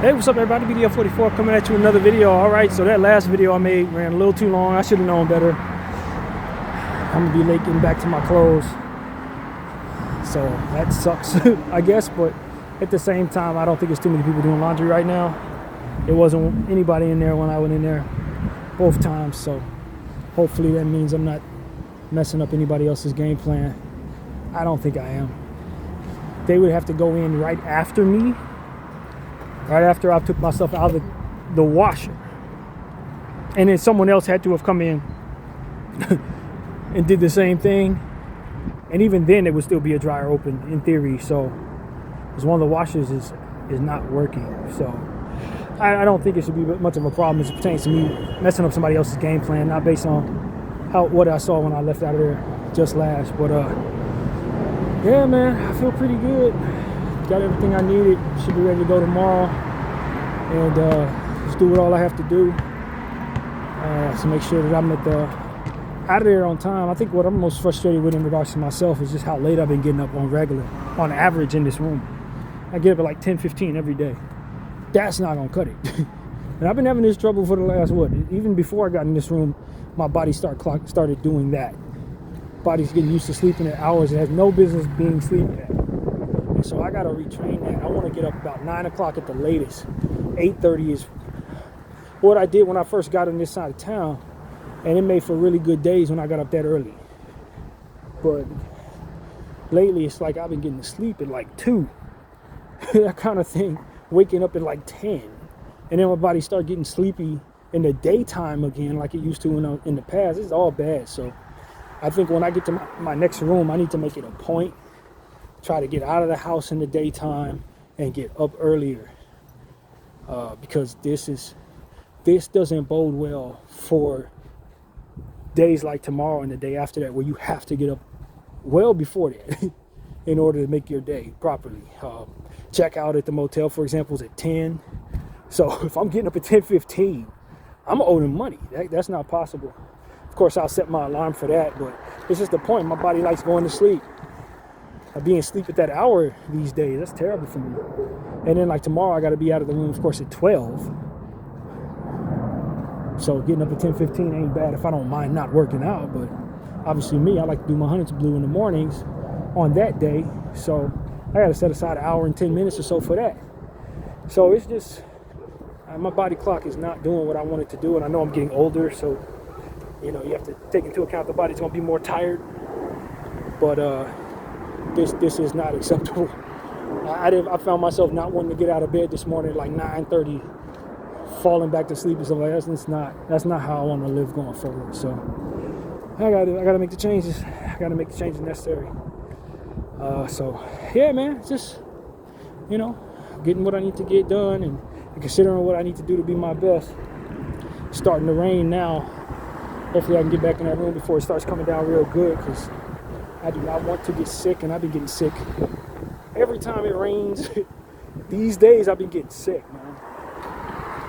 Hey, what's up everybody? Bdf 44 coming at you with another video. Alright, so that last video I made ran a little too long. I should have known better. I'm gonna be late getting back to my clothes, so that sucks I guess, but at the same time I don't think there's too many people doing laundry right now. There wasn't anybody in there when I went in there both times, so hopefully that means I'm not messing up anybody else's game plan. I don't think I am. They would have to go in right after me, right after I took myself out of the washer, and then someone else had to have come in and did the same thing, and even then it would still be a dryer open in theory. So because one of the washers is not working, so I don't think it should be much of a problem as it pertains to me messing up somebody else's game plan, not based on what I saw when I left out of there just last. But yeah, man, I feel pretty good. Got everything I needed. Should be ready to go tomorrow, and just do what all I have to do to make sure that I'm out of there on time. I think what I'm most frustrated with in regards to myself is just how late I've been getting up on average in this room. I get up at like 10:15 every day. That's not gonna cut it. And I've been having this trouble for the last even before I got in this room, my body started doing that. Body's getting used to sleeping at hours it has no business being sleeping at. And so I gotta retrain that. I want to get up about 9 o'clock at the latest. 8:30 is what I did when I first got on this side of town, and it made for really good days when I got up that early. But lately it's like I've been getting to sleep at like 2, that kind of thing, waking up at like 10, and then my body start getting sleepy in the daytime again like it used to in the past. It's all bad. So I think when I get to my next room, I need to make it a point, try to get out of the house in the daytime and get up earlier, because this doesn't bode well for days like tomorrow and the day after that, where you have to get up well before that in order to make your day properly. Check out at the motel, for example, is at 10. So if I'm getting up at 10:15, I'm owing money. That's not possible. Of course, I'll set my alarm for that, but it's just the point. My body likes going to sleep. Being asleep at that hour these days, that's terrible for me. And then like tomorrow, I got to be out of the room, of course, at 12. So getting up at 10:15 ain't bad if I don't mind not working out. But obviously me, I like to do my hundreds blue in the mornings on that day. So I got to set aside an hour and 10 minutes or so for that. So it's just, my body clock is not doing what I want it to do. And I know I'm getting older, so you have to take into account the body's going to be more tired. But this is not acceptable. I found myself not wanting to get out of bed this morning at like 9:30, falling back to sleep and stuff like that. That's not how I want to live going forward. So I gotta make the changes. I gotta make the changes necessary. So yeah, man, just getting what I need to get done and considering what I need to do to be my best. It's starting to rain now. Hopefully I can get back in that room before it starts coming down real good, because I do not want to get sick, and I've been getting sick every time it rains. These days I've been getting sick, man.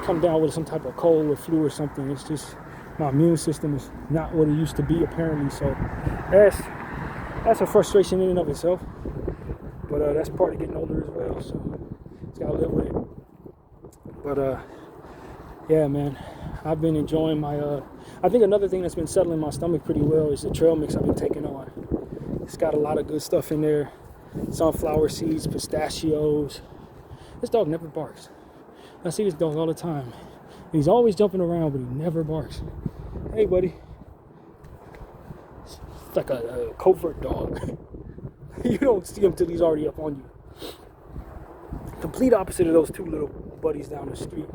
Come down with some type of cold or flu or something. It's just my immune system is not what it used to be, apparently. So that's a frustration in and of itself. But that's part of getting older as well. So just gotta live with it. But yeah, man, I've been enjoying my I think another thing that's been settling my stomach pretty well is the trail mix I've been taking on. It's got a lot of good stuff in there. Sunflower seeds, pistachios. This dog never barks. I see this dog all the time. He's always jumping around, but he never barks. Hey, buddy. It's like a covert dog. You don't see him till he's already up on you. Complete opposite of those two little buddies down the street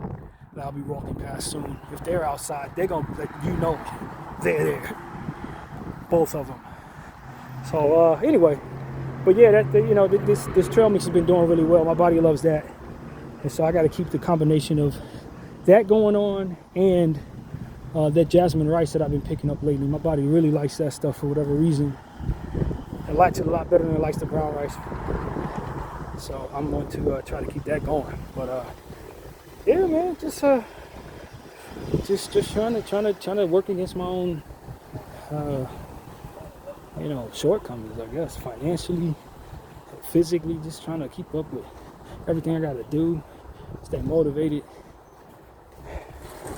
that I'll be walking past soon. If they're outside, they're gonna let you know they're there. Both of them. So anyway, but yeah, this trail mix has been doing really well. My body loves that, and so I got to keep the combination of that going on and that jasmine rice that I've been picking up lately. My body really likes that stuff for whatever reason. It likes it a lot better than it likes the brown rice. So I'm going to try to keep that going. But yeah, man, just trying to work against my own shortcomings, I guess, financially, physically, just trying to keep up with everything I got to do. stay motivated,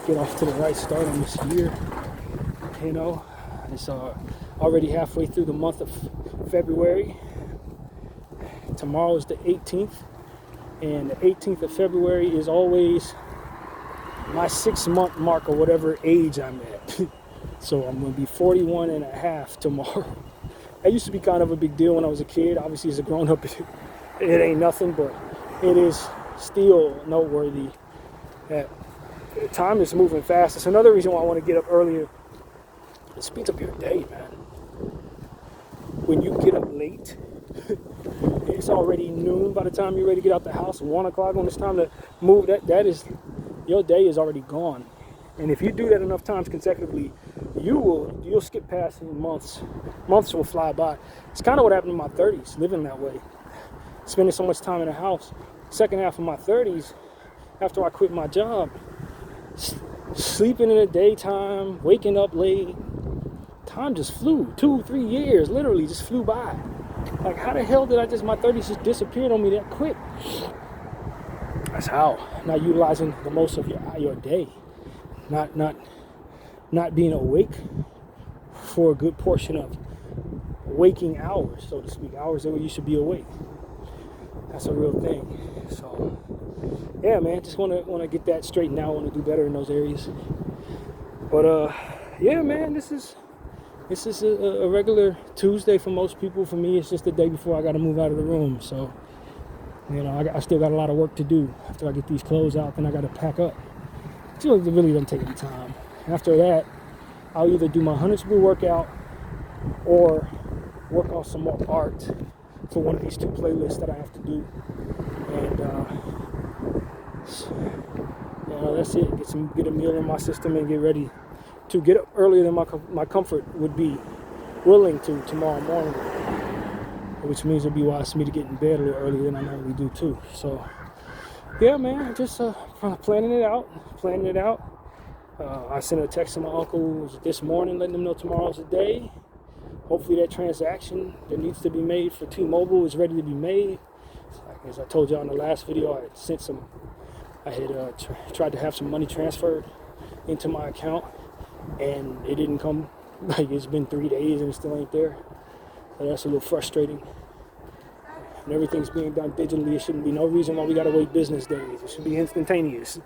get off to the right start on this year. You know, it's already halfway through the month of February. Tomorrow is the 18th, and the 18th of February is always my 6-month mark or whatever age I'm at. So I'm going to be 41 and a half tomorrow. That used to be kind of a big deal when I was a kid. Obviously, as a grown-up, it ain't nothing, but it is still noteworthy that time is moving fast. It's another reason why I want to get up earlier. It speeds up your day, man. When you get up late, it's already noon by the time you're ready to get out the house. 1 o'clock when it's time to move, that is, your day is already gone. And if you do that enough times consecutively, you'll skip past months. Months will fly by. It's kind of what happened in my 30s, living that way. Spending so much time in the house. Second half of my 30s, after I quit my job, sleeping in the daytime, waking up late, time just flew. 2-3 years literally just flew by. Like, how the hell did my 30s just disappeared on me that quick? That's how. Not utilizing the most of your day. Not being awake for a good portion of waking hours, so to speak, hours that you should be awake. That's a real thing. So yeah, man, just want to get that straightened out. Want to do better in those areas. But yeah, man, this is a regular Tuesday for most people. For me, it's just the day before I got to move out of the room. So, you know, I still got a lot of work to do. After I get these clothes out, then I got to pack up. It really doesn't take any time. After that, I'll either do my 100-speed workout or work on some more art for one of these 2 playlists that I have to do. And you know, that's it. Get a meal in my system and get ready to get up earlier than my comfort would be willing to tomorrow morning, which means it'll be wise for me to get in bed a little earlier than I normally do too. So yeah, man, just planning it out. I sent a text to my uncle this morning letting him know tomorrow's the day. Hopefully that transaction that needs to be made for T-Mobile is ready to be made. Like, as I told y'all in the last video, I had tried to have some money transferred into my account, and it didn't come. Like, it's been 3 days and it still ain't there. So that's a little frustrating. And everything's being done digitally. It shouldn't be no reason why we gotta wait business days. It should be instantaneous.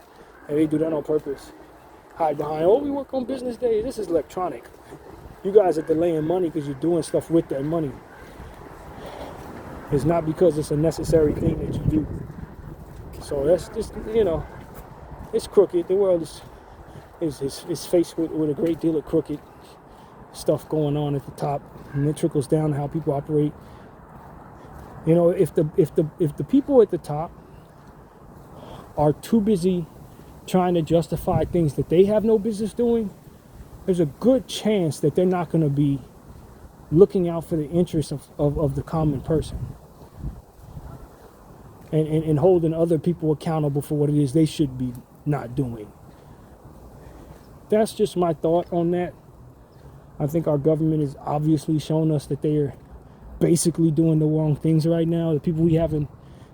And they do that on purpose. Hide behind, oh, we work on business days. This is electronic. You guys are delaying money because you're doing stuff with that money. It's not because it's a necessary thing that you do. So that's just, you know, it's crooked. The world is faced with a great deal of crooked stuff going on at the top, and it trickles down to how people operate. You know, if the people at the top are too busy trying to justify things that they have no business doing, there's a good chance that they're not going to be looking out for the interests of the common person and holding other people accountable for what it is they should be not doing. That's just my thought on that. I think our government has obviously shown us that they are basically doing the wrong things right now. The people we have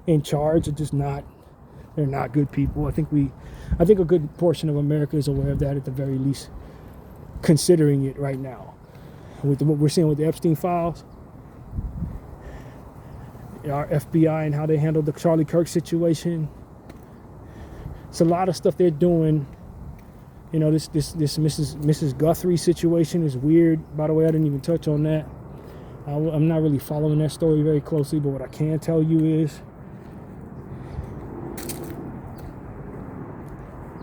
in charge are just not, they're not good people. I think a good portion of America is aware of that, at the very least, considering it right now. With what we're seeing with the Epstein files, our FBI and how they handled the Charlie Kirk situation. It's a lot of stuff they're doing. You know, this Mrs. Guthrie situation is weird. By the way, I didn't even touch on that. I'm not really following that story very closely, but what I can tell you is,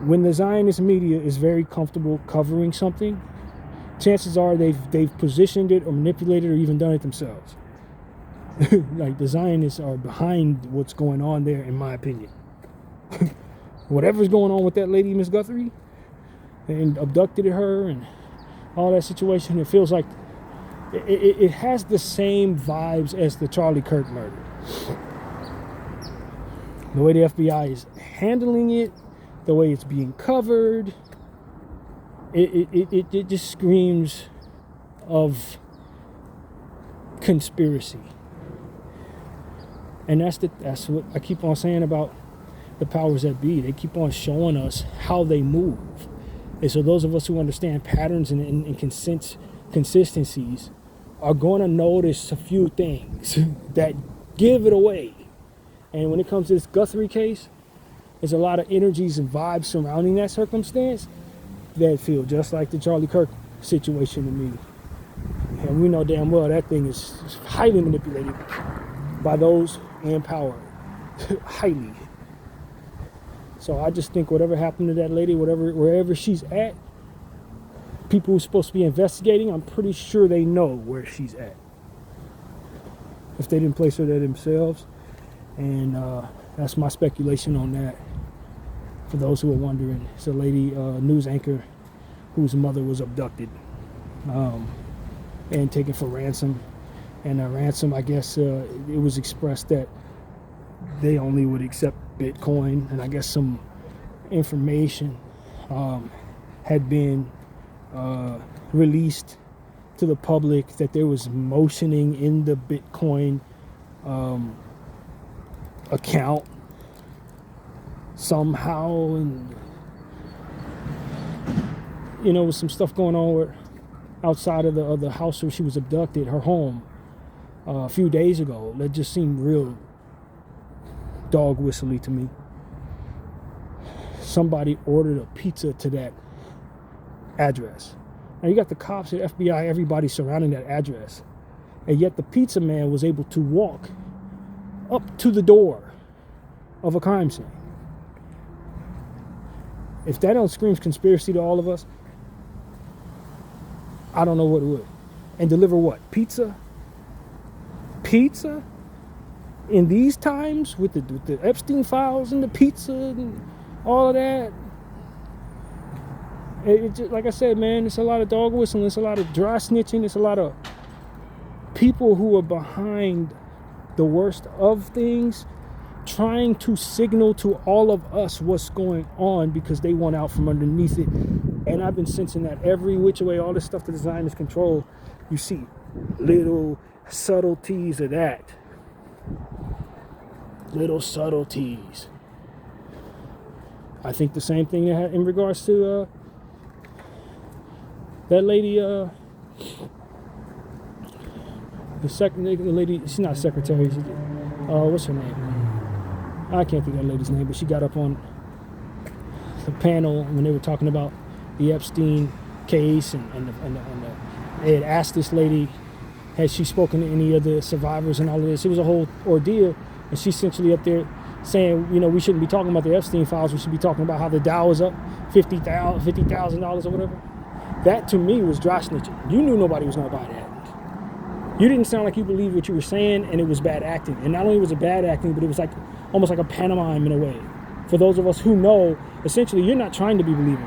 when the Zionist media is very comfortable covering something, chances are they've positioned it or manipulated or even done it themselves. Like, the Zionists are behind what's going on there, in my opinion. Whatever's going on with that lady, Miss Guthrie, and abducted her and all that situation, it feels like it has the same vibes as the Charlie Kirk murder. The way the FBI is handling it, the way it's being covered, it just screams of conspiracy. And that's what I keep on saying about the powers that be. They keep on showing us how they move. And so those of us who understand patterns and consistencies are going to notice a few things that give it away. And when it comes to this Guthrie case, there's a lot of energies and vibes surrounding that circumstance that feel just like the Charlie Kirk situation to me. And we know damn well that thing is highly manipulated by those in power. Highly. So I just think whatever happened to that lady, wherever she's at, people who are supposed to be investigating, I'm pretty sure they know where she's at. If they didn't place her there themselves. And that's my speculation on that. For those who are wondering, it's a lady, news anchor, whose mother was abducted and taken for ransom. And a ransom, I guess, it was expressed that they only would accept Bitcoin. And I guess some information had been released to the public that there was motioning in the Bitcoin account somehow, and with some stuff going on with outside of the house where she was abducted, her home, a few days ago. That just seemed real dog whistly to me. Somebody ordered a pizza to that address. Now you got the cops, the FBI, everybody surrounding that address, and yet the pizza man was able to walk up to the door of a crime scene. If that don't scream conspiracy to all of us, I don't know what would. And deliver what? Pizza? Pizza? In these times with the Epstein files and the pizza and all of that? It just, like I said, man, it's a lot of dog whistling, it's a lot of dry snitching, it's a lot of people who are behind the worst of things, trying to signal to all of us what's going on because they want out from underneath it. And I've been sensing that every which way, all this stuff the designers control, you see little subtleties of that. Little subtleties. I think the same thing in regards to that lady, the lady, she's not secretary, what's her name? I can't think of that lady's name, but she got up on the panel when they were talking about the Epstein case, and they had asked this lady, had she spoken to any of the survivors and all of this. It was a whole ordeal, and she's essentially up there saying, we shouldn't be talking about the Epstein files, we should be talking about how the Dow is up $50,000 or whatever. That to me was dry snitching. You knew nobody was going to buy that. You didn't sound like you believed what you were saying, and it was bad acting. And not only was it bad acting, but it was like almost like a pantomime in a way. For those of us who know, essentially, you're not trying to be believable.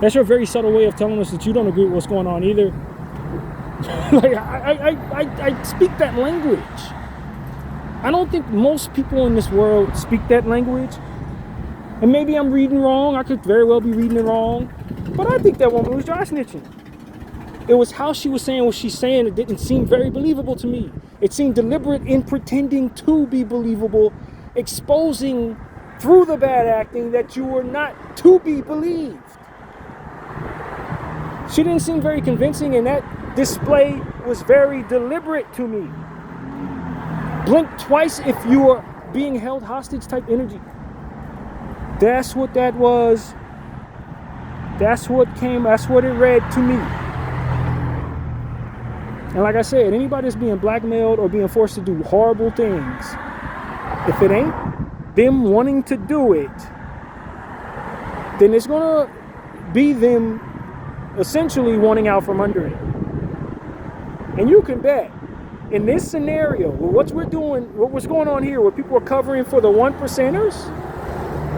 That's your very subtle way of telling us that you don't agree with what's going on either. Like, I speak that language. I don't think most people in this world speak that language. And maybe I'm reading wrong. I could very well be reading it wrong. But I think that woman was dry snitching. It was how she was saying what she's saying. It didn't seem very believable to me. It seemed deliberate in pretending to be believable, exposing through the bad acting that you were not to be believed. She didn't seem very convincing, and that display was very deliberate to me. Blink twice if you are being held hostage type energy. That's what that was. That's what it read to me. And like I said, anybody that's being blackmailed or being forced to do horrible things, if it ain't them wanting to do it, then it's going to be them essentially wanting out from under it. And you can bet, in this scenario, what's going on here, where people are covering for the 1%ers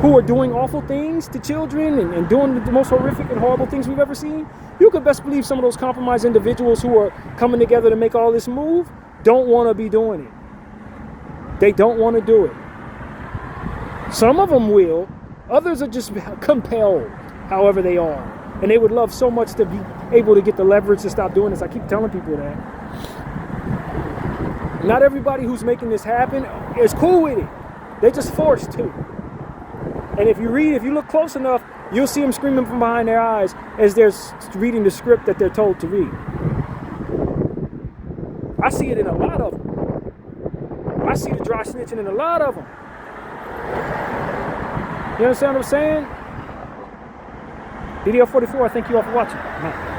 who are doing awful things to children and doing the most horrific and horrible things we've ever seen, you could best believe some of those compromised individuals who are coming together to make all this move don't want to be doing it. They don't want to do it. Some of them will. Others are just compelled, however they are. And they would love so much to be able to get the leverage to stop doing this. I keep telling people that. Not everybody who's making this happen is cool with it. They're just forced to. And if you look close enough, you'll see them screaming from behind their eyes as they're reading the script that they're told to read. I see it in a lot of them. I see the dry snitching in a lot of them. You understand what I'm saying? Bdf 44, I thank you all for watching.